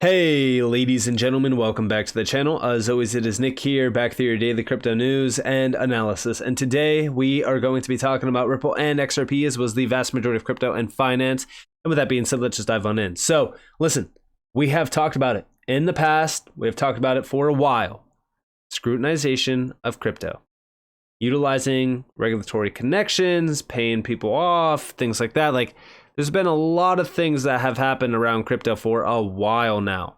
Hey ladies and gentlemen, welcome back to the channel. As always, it is Nick here, back with your daily crypto news and analysis. And today we are going to be talking about Ripple and XRP, as was the vast majority of crypto and finance. And with that being said, let's just dive on in. So listen, we have talked about it in the past. We have talked about it for a while. Scrutinization of crypto, utilizing regulatory connections, paying people off, things like that. There's been a lot of things that have happened around crypto for a while now.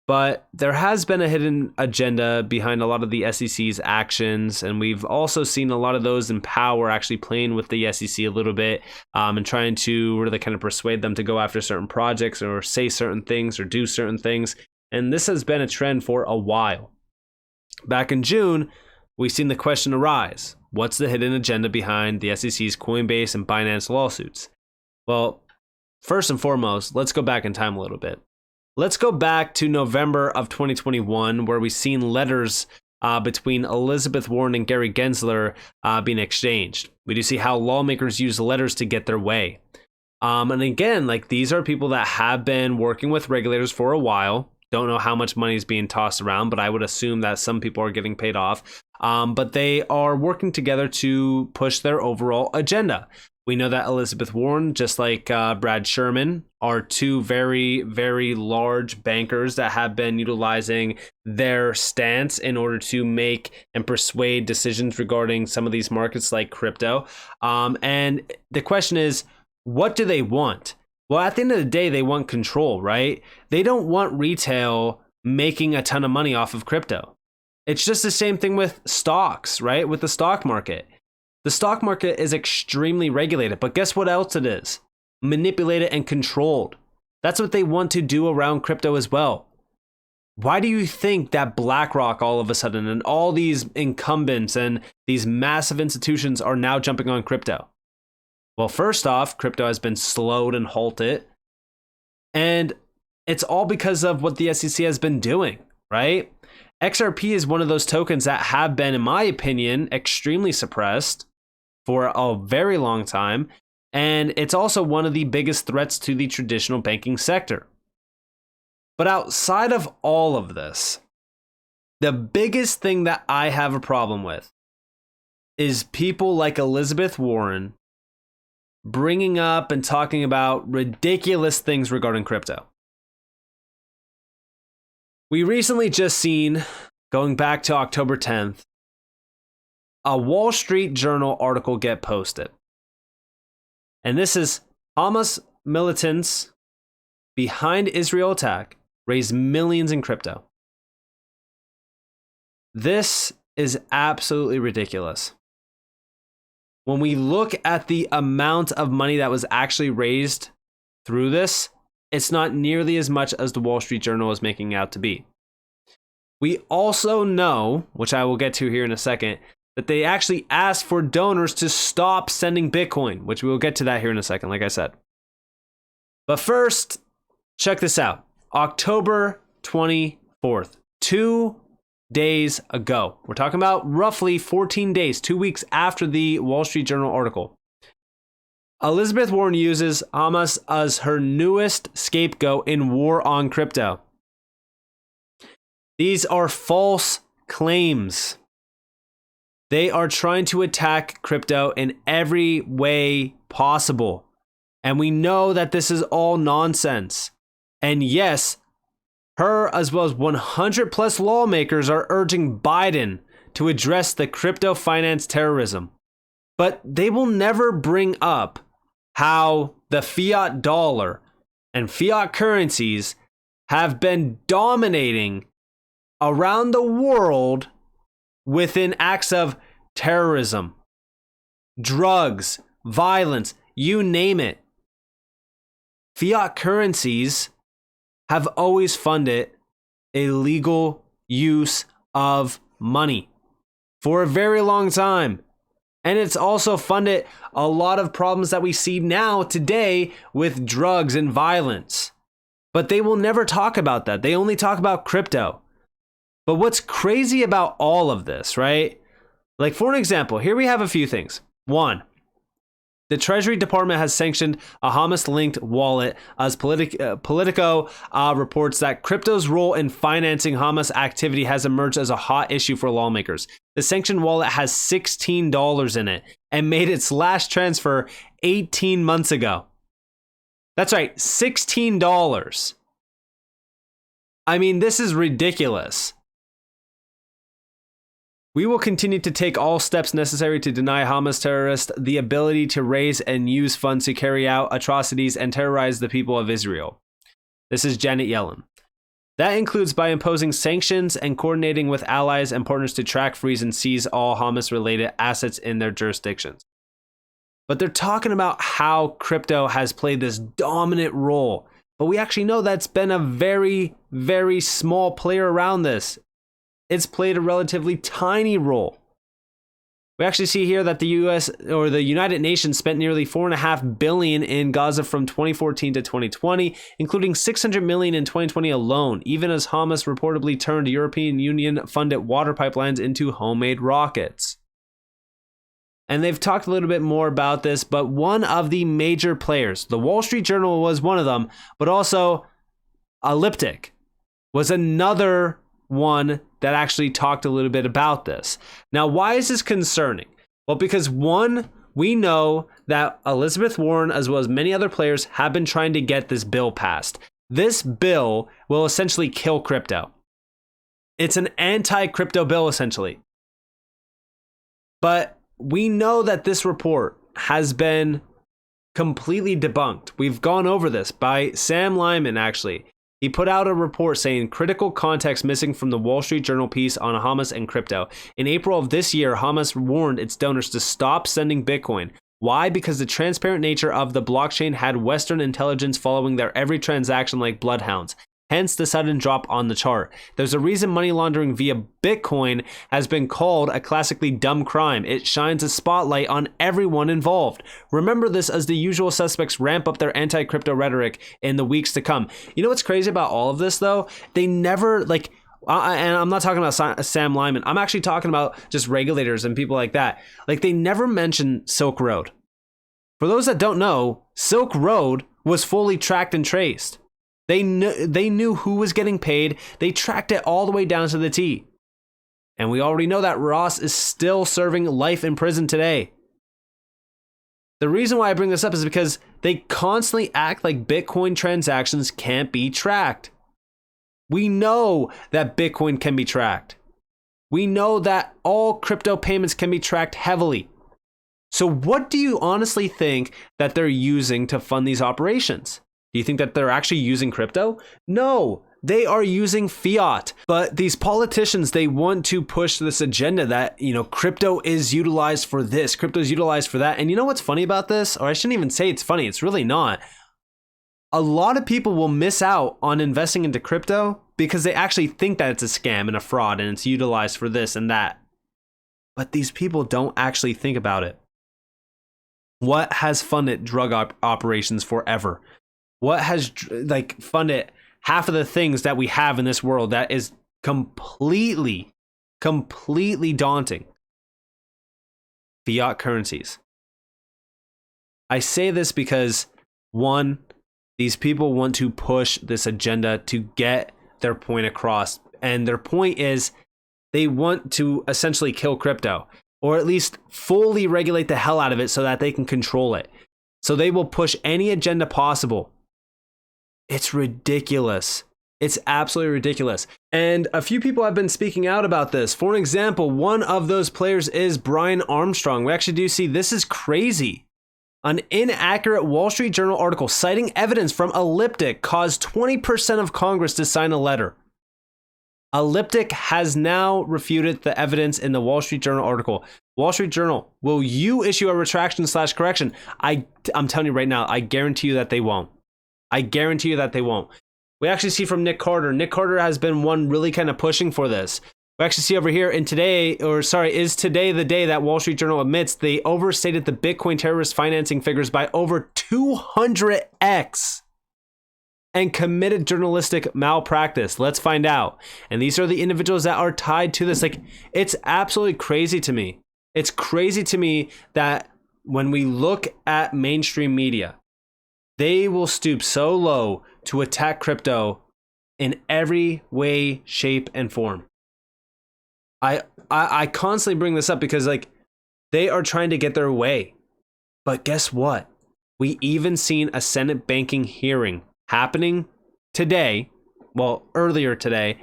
But there has been a hidden agenda behind a lot of the SEC's actions, and we've also seen a lot of those in power actually playing with the SEC a little bit and trying to really kind of persuade them to go after certain projects or say certain things or do certain things. And this has been a trend for a while. Back in June, we've seen the question arise: what's the hidden agenda behind the SEC's Coinbase and Binance lawsuits? Well, first and foremost, let's go back in time a little bit. Let's go back to November of 2021, where we've seen letters between Elizabeth Warren and Gary Gensler being exchanged. We do see how lawmakers use letters to get their way. And again, these are people that have been working with regulators for a while. Don't know how much money is being tossed around, but I would assume that some people are getting paid off. But they are working together to push their overall agenda. We know that Elizabeth Warren, just like Brad Sherman, are two very, very large bankers that have been utilizing their stance in order to make and persuade decisions regarding some of these markets like crypto. And the question is, what do they want? Well, at the end of the day, they want control, right? They don't want retail making a ton of money off of crypto. It's just the same thing with stocks, right? With the stock market. The stock market is extremely regulated, but guess what else it is? Manipulated and controlled. That's what they want to do around crypto as well. Why do you think that BlackRock all of a sudden and all these incumbents and these massive institutions are now jumping on crypto? Well, first off, crypto has been slowed and halted, and it's all because of what the SEC has been doing, right? XRP is one of those tokens that have been, in my opinion, extremely suppressed for a very long time, and it's also one of the biggest threats to the traditional banking sector. But outside of all of this, the biggest thing that I have a problem with is people like Elizabeth Warren bringing up and talking about ridiculous things regarding crypto. We recently just seen, going back to October 10th, a Wall Street Journal article get posted. And this is Hamas militants behind Israel attack raise millions in crypto. This is absolutely ridiculous. When we look at the amount of money that was actually raised through this, it's not nearly as much as the Wall Street Journal is making out to be. We also know, which I will get to here in a second, that they actually asked for donors to stop sending Bitcoin, which we will get to that here in a second, like I said. But first, check this out. October 24th, 2 days ago. We're talking about roughly 14 days, 2 weeks after the Wall Street Journal article. Elizabeth Warren uses Hamas as her newest scapegoat in war on crypto. These are false claims. They are trying to attack crypto in every way possible. And we know that this is all nonsense. And yes, her as well as 100 plus lawmakers are urging Biden to address the crypto finance terrorism. But they will never bring up how the fiat dollar and fiat currencies have been dominating around the world within acts of terrorism, drugs, violence, you name it. Fiat currencies have always funded illegal use of money for a very long time. And it's also funded a lot of problems that we see now today with drugs and violence. But they will never talk about that. They only talk about crypto. But what's crazy about all of this, right? For an example, here we have a few things. One, The Treasury Department has sanctioned a Hamas-linked wallet as Politico reports that crypto's role in financing Hamas activity has emerged as a hot issue for lawmakers. The sanctioned wallet has $16 in it and made its last transfer 18 months ago. That's right, $16. I mean, this is ridiculous. We will continue to take all steps necessary to deny Hamas terrorists the ability to raise and use funds to carry out atrocities and terrorize the people of Israel. This is Janet Yellen. That includes by imposing sanctions and coordinating with allies and partners to track, freeze, and seize all Hamas-related assets in their jurisdictions. But they're talking about how crypto has played this dominant role. But we actually know that's been a very, very small player around this. It's played a relatively tiny role. We actually see here that the US or the United Nations spent nearly $4.5 billion in Gaza from 2014 to 2020, including $600 million in 2020 alone, even as Hamas reportedly turned European Union-funded water pipelines into homemade rockets. And they've talked a little bit more about this, but one of the major players, the Wall Street Journal was one of them, but also Elliptic was another one that actually talked a little bit about this. Now, why is this concerning? Well, because one, we know that Elizabeth Warren, as well as many other players, have been trying to get this bill passed. This bill will essentially kill crypto. It's an anti-crypto bill, essentially. But we know that this report has been completely debunked. We've gone over this by Sam Lyman, actually. He put out a report saying critical context missing from the Wall Street Journal piece on Hamas and crypto. In April of this year, Hamas warned its donors to stop sending Bitcoin. Why? Because the transparent nature of the blockchain had Western intelligence following their every transaction like bloodhounds. Hence the sudden drop on the chart. There's a reason money laundering via Bitcoin has been called a classically dumb crime. It shines a spotlight on everyone involved. Remember this as the usual suspects ramp up their anti-crypto rhetoric in the weeks to come. You know what's crazy about all of this though? They never and I'm not talking about Sam Lyman. I'm actually talking about just regulators and people like that. Like they never mention Silk Road. For those that don't know, Silk Road was fully tracked and traced. They knew who was getting paid. They tracked it all the way down to the T. And we already know that Ross is still serving life in prison today. The reason why I bring this up is because they constantly act like Bitcoin transactions can't be tracked. We know that Bitcoin can be tracked. We know that all crypto payments can be tracked heavily. So what do you honestly think that they're using to fund these operations? Do you think that they're actually using crypto? No, they are using fiat. But these politicians, they want to push this agenda that, crypto is utilized for this, crypto is utilized for that. And you know what's funny about this? Or I shouldn't even say it's funny, it's really not. A lot of people will miss out on investing into crypto because they actually think that it's a scam and a fraud and it's utilized for this and that. But these people don't actually think about it. What has funded drug operations forever? What has funded half of the things that we have in this world that is completely daunting? Fiat currencies. I say this because, one, these people want to push this agenda to get their point across. And their point is they want to essentially kill crypto, or at least fully regulate the hell out of it so that they can control it. So they will push any agenda possible. It's ridiculous. It's absolutely ridiculous. And a few people have been speaking out about this. For an example, one of those players is Brian Armstrong. We actually do see this is crazy. An inaccurate Wall Street Journal article citing evidence from Elliptic caused 20% of Congress to sign a letter. Elliptic has now refuted the evidence in the Wall Street Journal article. Wall Street Journal, will you issue a retraction/correction? I'm telling you right now, I guarantee you that they won't. I guarantee you that they won't. We actually see from Nick Carter. Nick Carter has been one really kind of pushing for this. We actually see over here is today the day that Wall Street Journal admits they overstated the Bitcoin terrorist financing figures by over 200x and committed journalistic malpractice. Let's find out. And these are the individuals that are tied to this. It's absolutely crazy to me. It's crazy to me that when we look at mainstream media, they will stoop so low to attack crypto in every way, shape, and form. I constantly bring this up because like they are trying to get their way. But guess what? We even seen a Senate banking hearing happening today, well, earlier today,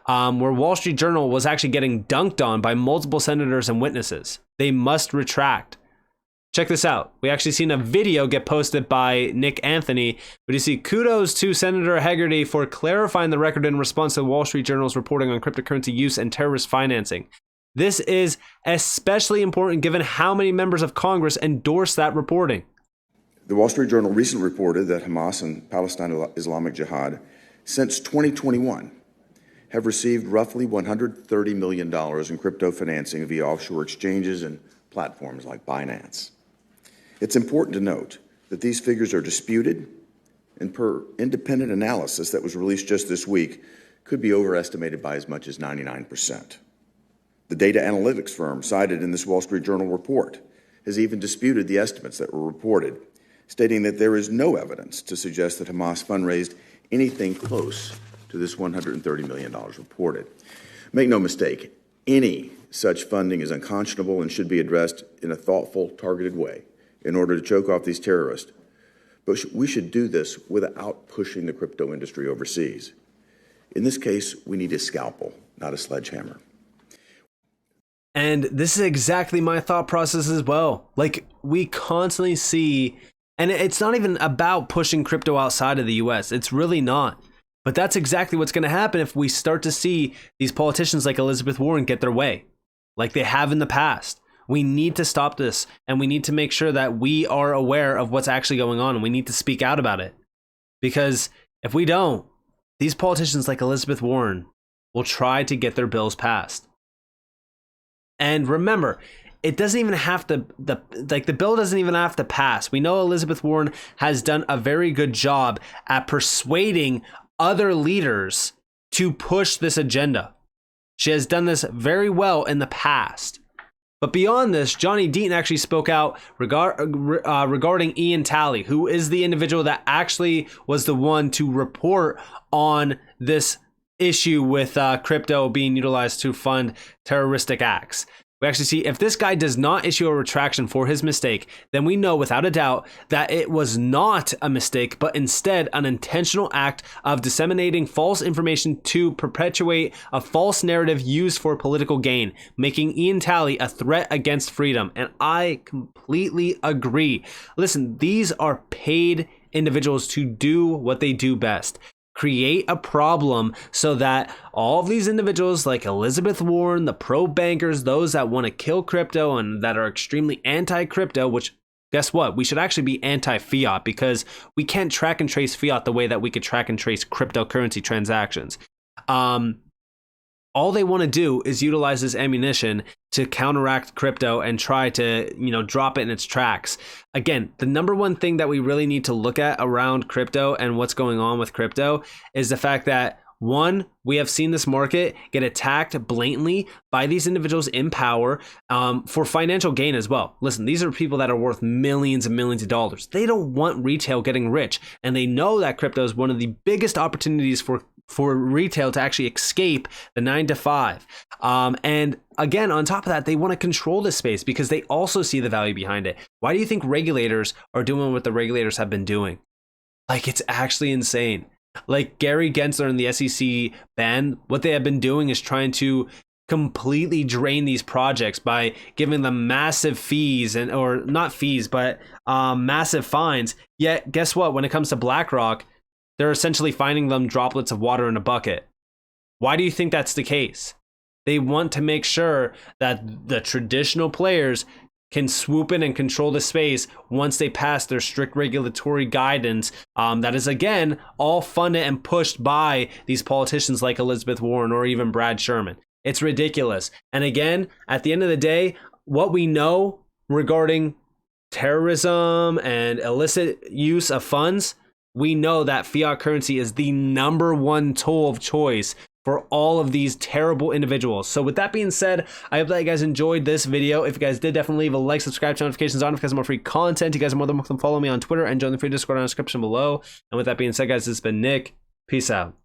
where Wall Street Journal was actually getting dunked on by multiple senators and witnesses. They must retract. Check this out. We actually seen a video get posted by Nick Anthony, but you see, kudos to Senator Hegarty for clarifying the record in response to Wall Street Journal's reporting on cryptocurrency use and terrorist financing. This is especially important given how many members of Congress endorsed that reporting. The Wall Street Journal recently reported that Hamas and Palestine Islamic Jihad, since 2021, have received roughly $130 million in crypto financing via offshore exchanges and platforms like Binance. It's important to note that these figures are disputed, and per independent analysis that was released just this week, could be overestimated by as much as 99%. The data analytics firm cited in this Wall Street Journal report has even disputed the estimates that were reported, stating that there is no evidence to suggest that Hamas fundraised anything close to this $130 million reported. Make no mistake, any such funding is unconscionable and should be addressed in a thoughtful, targeted way in order to choke off these terrorists. But we should do this without pushing the crypto industry overseas. In this case, we need a scalpel, not a sledgehammer. And this is exactly my thought process as well. Like, we constantly see, and it's not even about pushing crypto outside of the US. It's really not. But that's exactly what's going to happen if we start to see these politicians like Elizabeth Warren get their way, like they have in the past. We need to stop this, and we need to make sure that we are aware of what's actually going on, and we need to speak out about it. Because if we don't, these politicians like Elizabeth Warren will try to get their bills passed. And remember, it doesn't even have to, the bill doesn't even have to pass. We know Elizabeth Warren has done a very good job at persuading other leaders to push this agenda. She has done this very well in the past. But beyond this, Johnny Deaton actually spoke out regarding Ian Talley, who is the individual that actually was the one to report on this issue with crypto being utilized to fund terroristic acts. We actually see if this guy does not issue a retraction for his mistake, then we know without a doubt that it was not a mistake, but instead an intentional act of disseminating false information to perpetuate a false narrative used for political gain, making Ian Talley a threat against freedom. And I completely agree. Listen, these are paid individuals to do what they do best. Create a problem so that all of these individuals like Elizabeth Warren, the pro bankers, those that want to kill crypto and that are extremely anti-crypto, which guess what? We should actually be anti-fiat because we can't track and trace fiat the way that we could track and trace cryptocurrency transactions. All they want to do is utilize this ammunition to counteract crypto and try to, drop it in its tracks. Again, the number one thing that we really need to look at around crypto and what's going on with crypto is the fact that, one, we have seen this market get attacked blatantly by these individuals in power for financial gain as well. Listen, these are people that are worth millions and millions of dollars. They don't want retail getting rich, and they know that crypto is one of the biggest opportunities for retail to actually escape the 9 to 5. And again, on top of that, they want to control this space because they also see the value behind it. Why do you think regulators are doing what the regulators have been doing? Like, it's actually insane. Like Gary Gensler and the SEC ban, what they have been doing is trying to completely drain these projects by giving them massive fees or not fees, but massive fines. Yet, guess what? When it comes to BlackRock, they're essentially finding them droplets of water in a bucket. Why do you think that's the case? They want to make sure that the traditional players can swoop in and control the space once they pass their strict regulatory guidance. That is, again, all funded and pushed by these politicians like Elizabeth Warren or even Brad Sherman. It's ridiculous. And again, at the end of the day, what we know regarding terrorism and illicit use of funds, we know that fiat currency is the number one tool of choice for all of these terrible individuals. So with that being said, I hope that you guys enjoyed this video. If you guys did, definitely leave a like, subscribe, turn notifications on if you guys want more free content. You guys are more than welcome to follow me on Twitter and join the free Discord in the description below. And with that being said, guys, this has been Nick. Peace out.